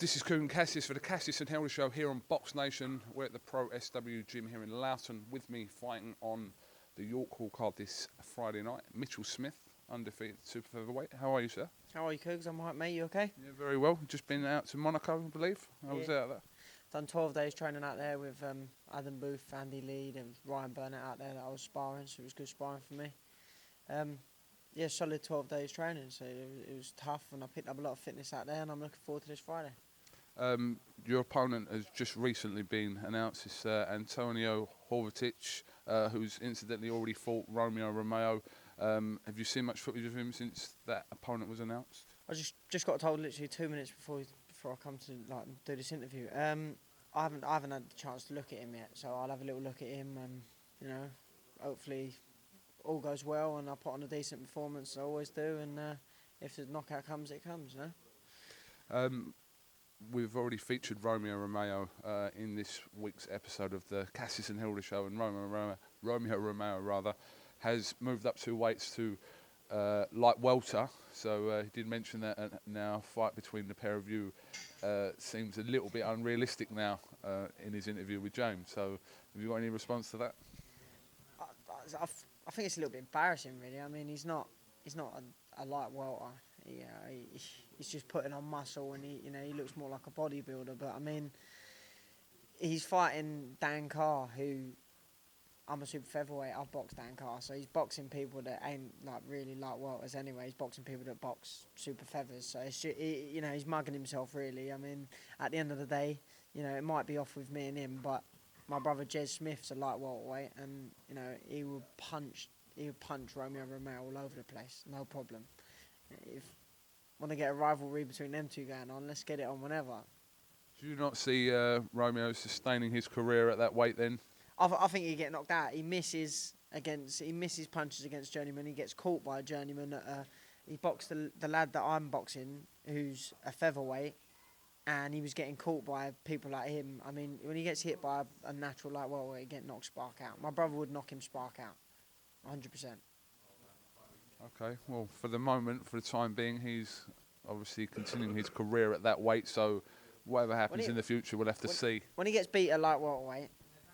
This is Coon Cassius for the Cassius and Helder Show here on BoxNation. We're at the Pro SW gym here in Loughton. With me fighting on the York Hall card this Friday night, Mitchell Smith, undefeated super featherweight. How are you, sir? How are you, Cougs? I'm alright, mate. You okay? Yeah, very well. Just been out to Monaco, I believe. How was that? Done 12 days training out there with Adam Booth, Andy Lee, and Ryan Burnett out there that I was sparring, so it was good sparring for me. Yeah, solid 12 days training, so it was tough, and I picked up a lot of fitness out there, and I'm looking forward to this Friday. Your opponent has just recently been announced. It's Antonio Horvatic, who's incidentally already fought Romeo. Have you seen much footage of him since that opponent was announced? I just got told literally 2 minutes before I come to do this interview. I haven't had the chance to look at him yet, so I'll have a little look at him, and hopefully all goes well, and I put on a decent performance. I always do, and if the knockout comes, it comes. We've already featured Romeo in this week's episode of the Cassius and Helder Show, and Romeo Romeo has moved up 2 weights to light welter. So he did mention that now fight between the pair of you seems a little bit unrealistic now in his interview with James. So have you got any response to that? I think it's a little bit embarrassing, really. I mean, he's not a light welter. He's just putting on muscle, and he looks more like a bodybuilder. But I mean, he's fighting Dan Carr, who I'm a super featherweight. I've boxed Dan Carr, so he's boxing people that ain't really light welters anyway. He's boxing people that box super feathers. So it's just, he's mugging himself, really. I mean, at the end of the day, it might be off with me and him, but my brother Jez Smith's a light welterweight, and he would punch Romeo all over the place, no problem. If want to get a rivalry between them two going on, let's get it on whenever. Do you not see Romeo sustaining his career at that weight then? I think he'd get knocked out. He misses punches against journeyman. He gets caught by a journeyman. He boxed the lad that I'm boxing, who's a featherweight, and he was getting caught by people like him. I mean, when he gets hit by a natural light welterweight, he get knocked spark out. My brother would knock him spark out, 100%. Okay, well, for the moment, for the time being, he's obviously continuing his career at that weight, so whatever happens in the future, we'll have to see. When he gets beat at light welterweight,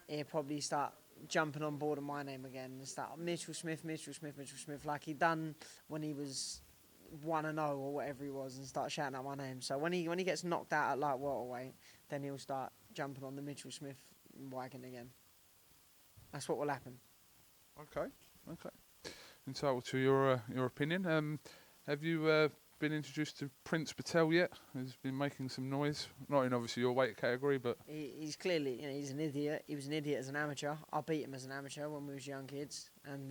he'll probably start jumping on board of my name again and start Mitchell Smith, like he done when he was 1-0 or whatever he was, and start shouting out my name. So when he gets knocked out at light welterweight, then he'll start jumping on the Mitchell Smith wagon again. That's what will happen. Okay. Entitled to your opinion. Have you been introduced to Prince Patel yet? He's been making some noise. Not in obviously your weight category, but he's clearly he's an idiot. He was an idiot as an amateur. I beat him as an amateur when we was young kids, and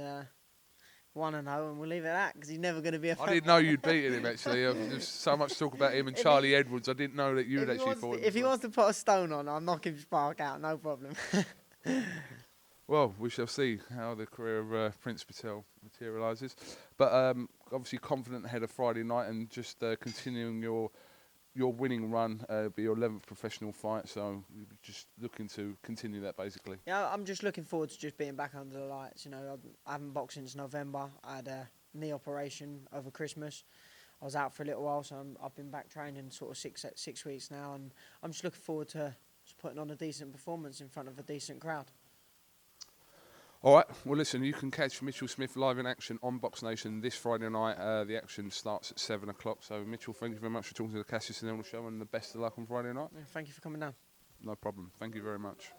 1-0, and we'll leave it at that because he's never going to be a. I didn't know you'd beaten him actually. There's so much talk about him and Charlie Edwards. I didn't know that you'd actually fought him. If he wants to put a stone on, I'll knock him spark out. No problem. Well, we shall see how the career of Prince Patel materialises. But obviously confident ahead of Friday night, and just continuing your winning run, be your 11th professional fight. So just looking to continue that basically. Yeah, I'm just looking forward to just being back under the lights. I haven't boxed since November. I had a knee operation over Christmas. I was out for a little while, so I've been back training sort of 6 weeks now, and I'm just looking forward to just putting on a decent performance in front of a decent crowd. All right, well, listen, you can catch Mitchell Smith live in action on BoxNation this Friday night. The action starts at 7 o'clock. So, Mitchell, thank you very much for talking to the Cassius and Helder Show, and the best of luck on Friday night. Yeah, thank you for coming down. No problem. Thank you very much.